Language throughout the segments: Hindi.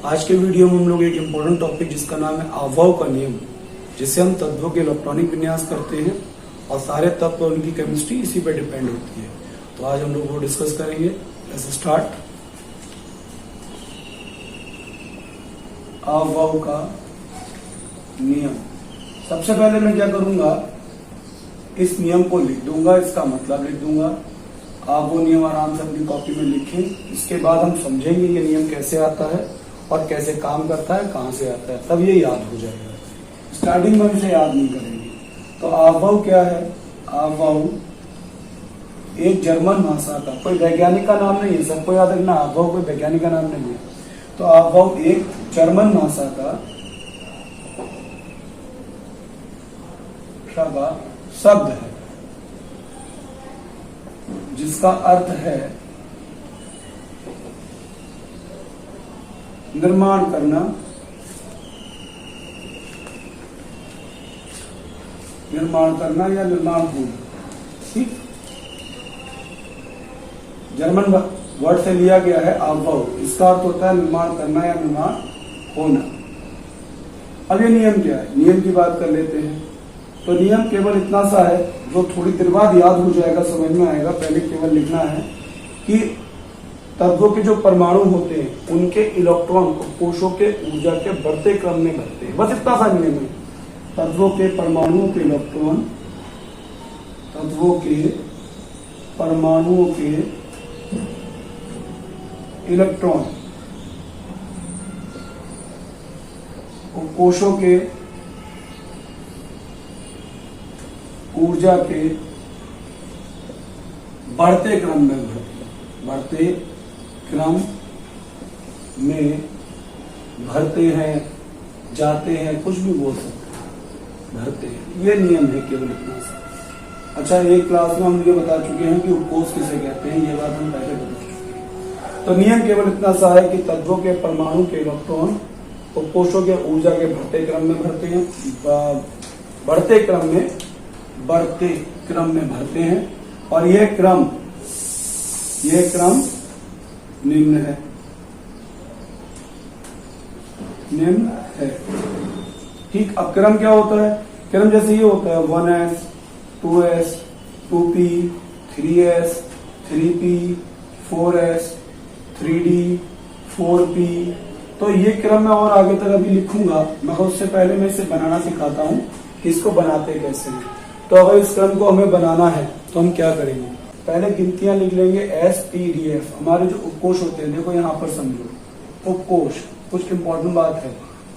आज के वीडियो में हम लोग एक इम्पोर्टेंट टॉपिक जिसका नाम है अभाव का नियम, जिससे हम तत्वों के इलेक्ट्रॉनिक विन्यास करते हैं और सारे तत्व और उनकी केमिस्ट्री इसी पे डिपेंड होती है। तो आज हम लोग वो डिस्कस करेंगे। Let's start. अभाव का नियम। सबसे पहले मैं क्या करूंगा, इस नियम को लिख दूंगा, इसका मतलब लिख दूंगा। आप वो नियम आराम से अपनी कॉपी में लिखें। इसके बाद हम समझेंगे ये नियम कैसे आता है और कैसे काम करता है, कहां से आता है, तब ये याद हो जाएगा। स्टार्टिंग में इसे याद नहीं करेंगे। तो अभाव क्या है? अभाव एक जर्मन भाषा का, कोई वैज्ञानिक का नाम नहीं है, सबको याद रखना। अभाव कोई वैज्ञानिक का नाम नहीं है। तो अभाव एक जर्मन भाषा का शब्द है जिसका अर्थ है निर्माण करना, या निर्माण होना। ठीक, जर्मन वर्ड से लिया गया है अभाव। इसका अर्थ होता है निर्माण करना या निर्माण होना। अब ये नियम क्या है, नियम की बात कर लेते हैं। तो नियम केवल इतना सा है जो थोड़ी देर बाद याद हो जाएगा, समझ में आएगा। पहले केवल लिखना है कि तत्वों के जो परमाणु होते हैं उनके इलेक्ट्रॉन कोशों के ऊर्जा के बढ़ते क्रम में घटते हैं। बस इतना सा नियम है। तत्वों के परमाणुओं के इलेक्ट्रॉन, तत्वों के परमाणुओं के इलेक्ट्रॉन कोशों के ऊर्जा के बढ़ते क्रम में बढ़ते क्रम में भरते हैं, जाते हैं, कुछ भी बोल सकते हैं, भरते हैं। ये नियम है केवल इतना सा। अच्छा, एक क्लास में हम ये बता चुके हैं कि उपकोष किसे कहते हैं, ये बात हम पहले बता चुके हैं। तो नियम केवल इतना सा है कि तत्वों के परमाणु के इलेक्ट्रॉन उपकोषों के ऊर्जा के बढ़ते क्रम में भरते हैं, बढ़ते क्रम में भरते हैं। और यह क्रम निम्न है। ठीक, अब क्रम क्या होता है? क्रम जैसे ये होता है 1s, 2s, 2p, 3s, 3p, 4s, 3d, 4p। तो ये क्रम मैं और आगे तक अभी लिखूंगा, मगर उससे पहले मैं इसे बनाना सिखाता हूं कि इसको बनाते कैसे हैं। तो अगर इस क्रम को हमें बनाना है तो हम क्या करेंगे, पहले गिनतियां लिख लेंगे SPDF। हमारे जो उपकोष होते हैं, देखो यहाँ पर समझो, उपकोष कुछ इंपॉर्टेंट बात है।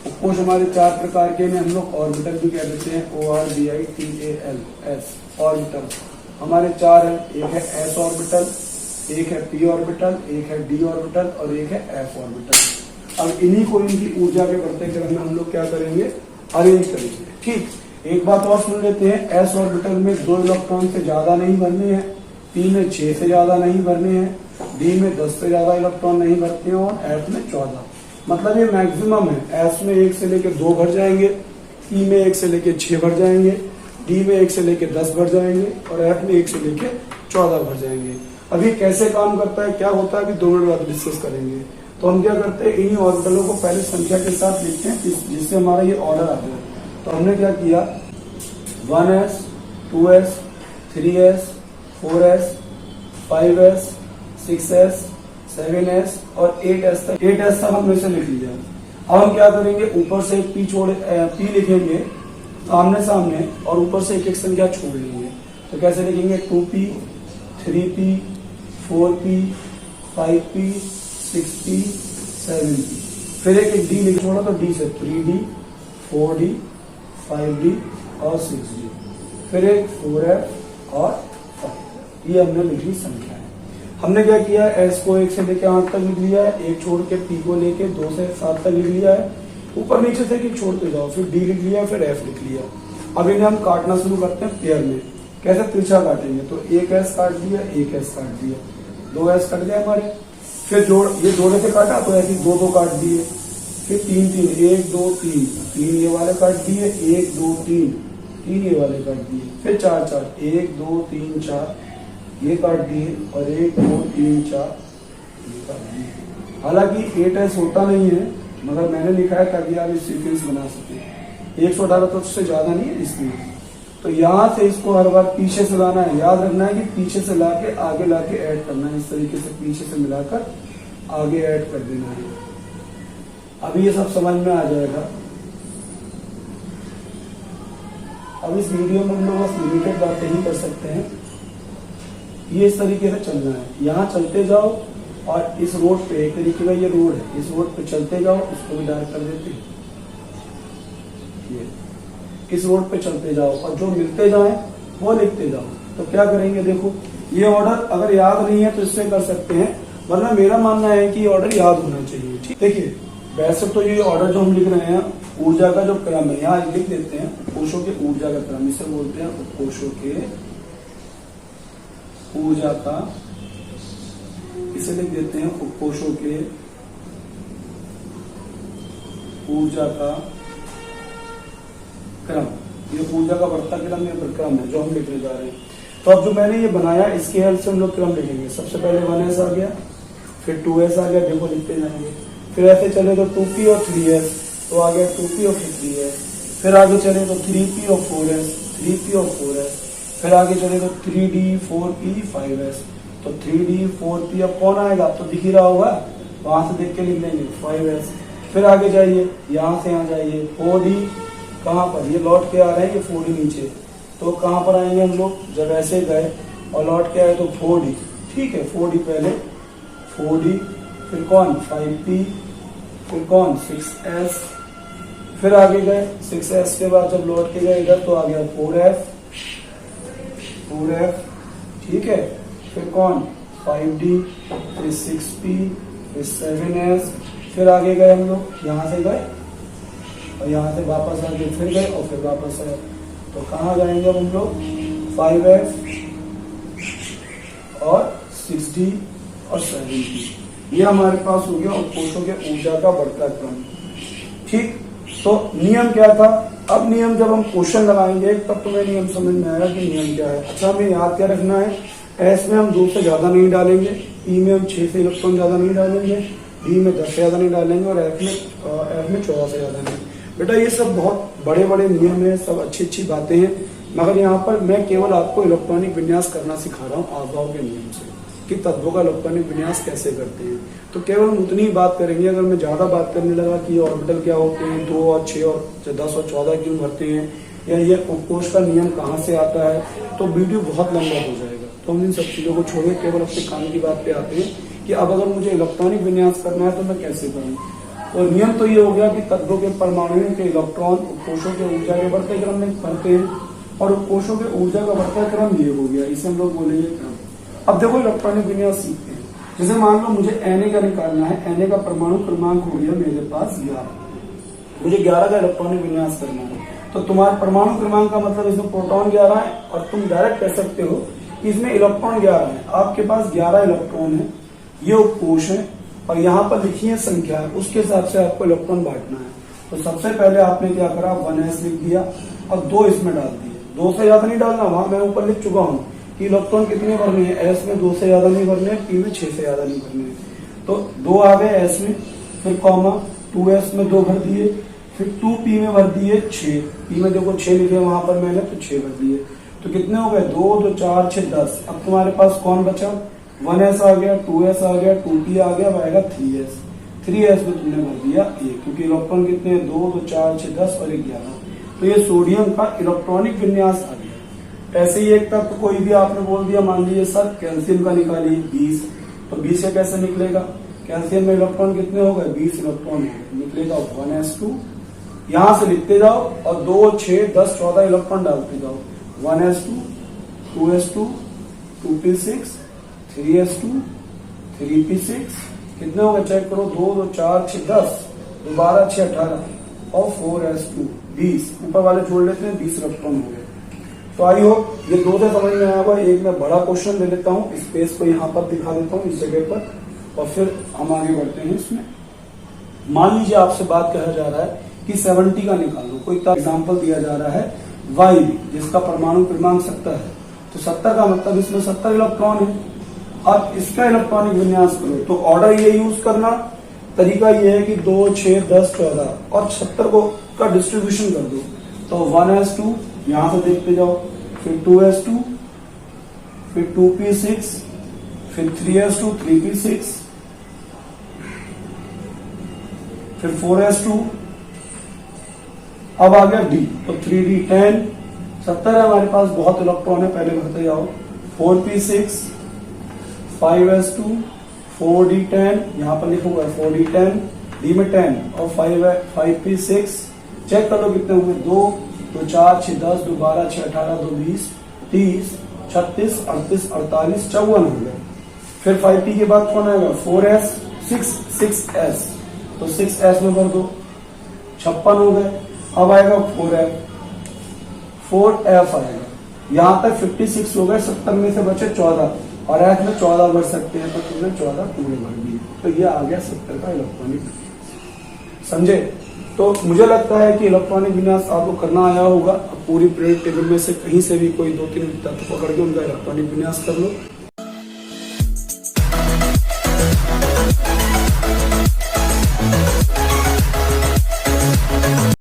उपकोष हमारे 4 प्रकार के हैं। हम लोग ऑर्बिटल भी कह देते हैं, ORBITALS, ऑर्बिटल हमारे 4 है। एक है S ऑर्बिटल, एक है P ऑर्बिटल, एक है D ऑर्बिटल और एक है F ऑर्बिटल। अब इन्हीं को इनकी ऊर्जा के बढ़ते क्रम में हम लोग क्या करेंगे, अरेंज करेंगे। ठीक, एक बात और सुन लेते हैं। S ऑर्बिटल में 2 इलेक्ट्रॉन से ज्यादा नहीं भरने हैं, P में 6 से ज्यादा नहीं भरने हैं, D में 10 से ज्यादा इलेक्ट्रॉन नहीं भरते हैं और F में 14। मतलब ये मैक्सिमम है। S में 1 से लेकर 2 भर जाएंगे, P में 1 से लेकर 6 भर जाएंगे, D में 1 से लेकर 10 भर जाएंगे और F में 1 से लेकर 14 भर जाएंगे। अब ये कैसे काम करता है, क्या होता है, अभी 2 मिनट बाद डिस्कस करेंगे। तो हम क्या करते हैं, इन्हीं ऑर्बिटलों को पहले संख्या के साथ लिखते हैं जिससे हमारा ये ऑर्डर आता है। तो हमने क्या किया, 1s, 2s, 3s, 4s, 5s, 6s, 7s और 8s तक हमने इसे लिख लिया। अब हम क्या करेंगे, ऊपर से P लिखेंगे आमने सामने और ऊपर से एक संख्या छोड़ लेंगे। तो कैसे लिखेंगे, 2p, 3p, 4p, 5p, 6p, 7p। फिर एक D लिख छोड़ा तो D से 3d, 4d, 5d और 6d। फिर एक 4f और 5। ये हमने लिखी संख्या है। हमने क्या किया, S को 1 से लेकर 8 तक लिख लिया है, एक छोड़ के P को लेके 2 से 7 तक लिख लिया है। ऊपर नीचे से एक छोड़ते जाओ, फिर D लिख लिया, फिर F लिख लिया। अब इन्हें हम काटना शुरू करते हैं पेयर में। कैसे, तिरछा काटेंगे। तो एक S काट दिया, एक S काट दिया, 2 S कट गए हमारे। फिर ये जोड़े से काटा तो ऐसे 2 काट दिए। फिर 3 3, 1 2 3, 3 ये वाले काट दिए, 1 2 3, 3 ये वाले काट दिए। फिर 4 4, 1 2 3 4 ये काट दिए और 1 2 3 4 ये काट दिए। हालांकि 8s होता नहीं है, मगर मैंने लिखा है ताकि आप इस सीक्वेंस बना सकें। 118 तो उससे ज्यादा नहीं है इसलिए। तो यहां से इसको हर बार पीछे से लाना है, याद रखना है कि पीछे से लाके आगे लाके ऐड करना है, इस तरीके से पीछे से मिलाकर आगे ऐड कर देना है। अभी ये सब समझ में आ जाएगा। अब इस वीडियो में हम लोग बस लिमिटेड बातें ही कर सकते हैं। ये इस तरीके से चलना है, यहाँ चलते जाओ और इस रोड पे, एक तरीके का ये रोड है, इस रोड पे चलते जाओ, उसको भी डार्क कर देते हैं। ये इस रोड पे चलते जाओ और जो मिलते जाए वो लिखते जाओ। तो क्या करेंगे, देखो ये ऑर्डर अगर याद नहीं है तो इससे कर सकते हैं, वरना मेरा मानना है कि ऑर्डर याद होना चाहिए। ठीक, देखिए वैसे तो ये ऑर्डर जो हम लिख रहे हैं ऊर्जा का जो क्रम है, यहाँ लिख देते हैं कोशों के ऊर्जा का क्रम, इसे बोलते हैं कोशों के ऊर्जा का, इसे लिख देते हैं कोशों के ऊर्जा का क्रम। ये ऊर्जा का बढ़ता क्रम या प्रक्रम है जो हम लिखने जा रहे हैं। तो अब जो मैंने ये बनाया इसके हेल्प से हम लोग क्रम लिखेंगे। सबसे पहले 1s आ गया, फिर 2s आ गया, देखो लिखते जाएंगे। फिर ऐसे चले तो 2p और 3s, तो आ गया 2p और फिर 3s। फिर आगे चले तो 3p और 4s, 3p और 4s। फिर आगे चले तो 3d 4p 5s, तो 3d 4p अब कौन आएगा, अब तो दिख ही रहा होगा, वहां से देख के लिख लेंगे 5s। फिर आगे जाइए, यहां से यहाँ जाइए 4d, कहाँ पर ये लौट के आ रहे हैं, ये 4d नीचे, तो कहाँ पर आएंगे हम लोग, जब ऐसे गए और लौट के आए तो 4d, ठीक है 4d पहले 4d, फिर कौन 5p, फिर कौन 6s, फिर आगे गए 6s के बाद जब लौट के गए इधर तो आ गया 4f, ठीक है, फिर कौन 5d, फिर 6p, फिर 7s, फिर आगे गए हम लोग, यहां से गए और यहाँ से वापस आगे फिर गए और फिर वापस आए, तो कहाँ जाएंगे अब हम लोग 5f और 6d और 7d। ये हमारे पास हो गया कोशों के ऊर्जा का बढ़ता क्रम। ठीक, तो नियम क्या था, अब नियम जब हम क्वेश्चन लगाएंगे तब तुम्हें नियम समझ में आएगा कि नियम क्या है। अच्छा हमें याद क्या रखना है, एस में हम 2 से ज्यादा नहीं डालेंगे, ई में हम 6 से इलेक्ट्रॉन ज्यादा नहीं डालेंगे, डी में 10 से ज्यादा नहीं डालेंगे और एफ में 14 से ज्यादा नहीं। बेटा ये सब बहुत बड़े बड़े नियम है, सब अच्छी अच्छी बातें हैं, मगर यहाँ पर मैं केवल आपको इलेक्ट्रॉनिक विन्यास करना सिखा रहा हूँ आभाव के नियम से, कि तत्वों का इलेक्ट्रॉनिक विन्यास कैसे करते हैं। तो केवल उतनी ही बात करेंगे। अगर मैं ज्यादा बात करने लगा कि ऑर्बिटल क्या होते हैं, 2 और 6 और 10 और 14 क्यों भरते हैं, या ये कोश का नियम कहाँ से आता है, तो वीडियो बहुत लंबा हो जाएगा। तो हम इन सब चीजों को छोड़े केवल अपने काम की बात पे आते हैं कि अब अगर मुझे इलेक्ट्रॉनिक विन्यास करना है तो मैं कैसे करूँ। और नियम तो ये हो गया कि तत्वों के परमाणुओं के इलेक्ट्रॉन कोशों के ऊर्जा के बढ़ते क्रम में भरते हैं, और कोशों के ऊर्जा का बढ़ता क्रम ये हो गया, इसे हम लोग बोलेंगे क्रम। अब देखो इलेक्ट्रॉनिक विन्यास सीखते हैं। जैसे मान लो मुझे Na का निकालना है, Na का परमाणु क्रमांक हो गया मेरे पास 11, मुझे 11 का इलेक्ट्रॉनिक विन्यास करना है। तो तुम्हारा परमाणु क्रमांक का मतलब इसमें प्रोटॉन 11 है, और तुम डायरेक्ट कह सकते हो कि इसमें इलेक्ट्रॉन 11 है। आपके पास 11 इलेक्ट्रॉन है, ये उपकोश है, और यहाँ पर लिखी है संख्या, उसके हिसाब से आपको इलेक्ट्रॉन बांटना है। तो सबसे पहले आपने क्या करा, 1s लिख दिया और 2 इसमें डाल दिए। 2 से ज्यादा नहीं डालना, वहां मैं ऊपर लिख चुका हूँ कि इलेक्ट्रॉन कितने भरने हैं, s में 2 से ज्यादा नहीं भरने, p में 6 से ज्यादा नहीं भरने। तो 2 आ गए s में, फिर कॉमा 2s में 2 भर दिए, फिर 2p में भर दिए 6, p में देखो 6 लिखे वहां पर मैंने, तो 6 भर दिए। तो कितने हो गए, 2 2 4 6 10। अब तुम्हारे पास कौन बचा, 1s आ गया, 2s आ गया, 2p आ गया, अब आएगा 3s। 3s में तुमने भर दिया 1, क्योंकि इलेक्ट्रॉन कितने हैं, 2 2 4 6 10 और 11। तो ये सोडियम का इलेक्ट्रॉनिक विन्यास आ गया। ऐसे ही एक तत्व कोई भी आपने बोल दिया, मान लीजिए सर कैल्शियम का निकालिए 20, तो 20 से कैसे निकलेगा, कैल्शियम में इलेक्ट्रॉन कितने हो गए, 20 इलेक्ट्रॉन निकलेगा 1s2। यहां से लिखते जाओ और 2 6 10 14 इलेक्ट्रॉन डालते जाओ, 1s2 2s2 2p6 3s2 3p6, कितने हो गए चेक करो, 2 2 4 6 10, 12 6 18 और 4s2 20। ऊपर वाले जोड़ लेते हैं, 20 इलेक्ट्रॉन हो गए। तो आई होप ये 2 से समझ में आया होगा। एक मैं बड़ा क्वेश्चन ले लेता हूँ, स्पेस को यहाँ पर दिखा देता हूँ इस जगह पर, और फिर हम आगे बढ़ते हैं इसमें। मान लीजिए आपसे बात कहा जा रहा है कि 70 का निकाल लो, कोई एग्जाम्पल दिया जा रहा है वाई, जिसका परमाणु क्रमांक 70 है। तो 70 का मतलब इसमें 70 इलेक्ट्रॉन है। अब इसका इलेक्ट्रॉनिक विन्यास करो, तो ऑर्डर ये यूज करना, तरीका ये है कि 2, 6, 10, 14 और 76 को का डिस्ट्रीब्यूशन कर दो। तो 1s2 यहां से देखते जाओ, फिर 2s2, फिर 2p6, फिर 3s2, 3p6, फिर 4s2, अब आ गया D, तो 3d 10, 70 है हमारे पास, बहुत इलेक्ट्रॉन है, पहले भरते जाओ। 4p6, 5s2, 4d10, यहां पर लिखूंगा 4d10, D में 10 और 5p6, चेक कर लो कितने हुए, 2, 2, 4, 6, 10, 2, 12, 6, 18, 2, 20, 30, 36, 38, 48, 54 हो गए। फिर 5p के बाद कौन आएगा, 4s, 6s, तो 6s में भर दो, 56 हो गए। अब आएगा 4f आएगा, यहां तक 56 हो गए, 70 में से बचे 14 और f में 14 भर सकते हैं, तो तुमने 14 पूरे भर दिए, तो ये आ गया 70 का इलेक्ट्रॉनिक, समझे। तो मुझे लगता है कि इलेक्ट्रॉनिक विन्यास आपको करना आया होगा। पूरी पीरियड टेबल में से कहीं से भी कोई 2-3 तत्व पकड़ के उनका इलेक्ट्रॉनिक विन्यास कर लो।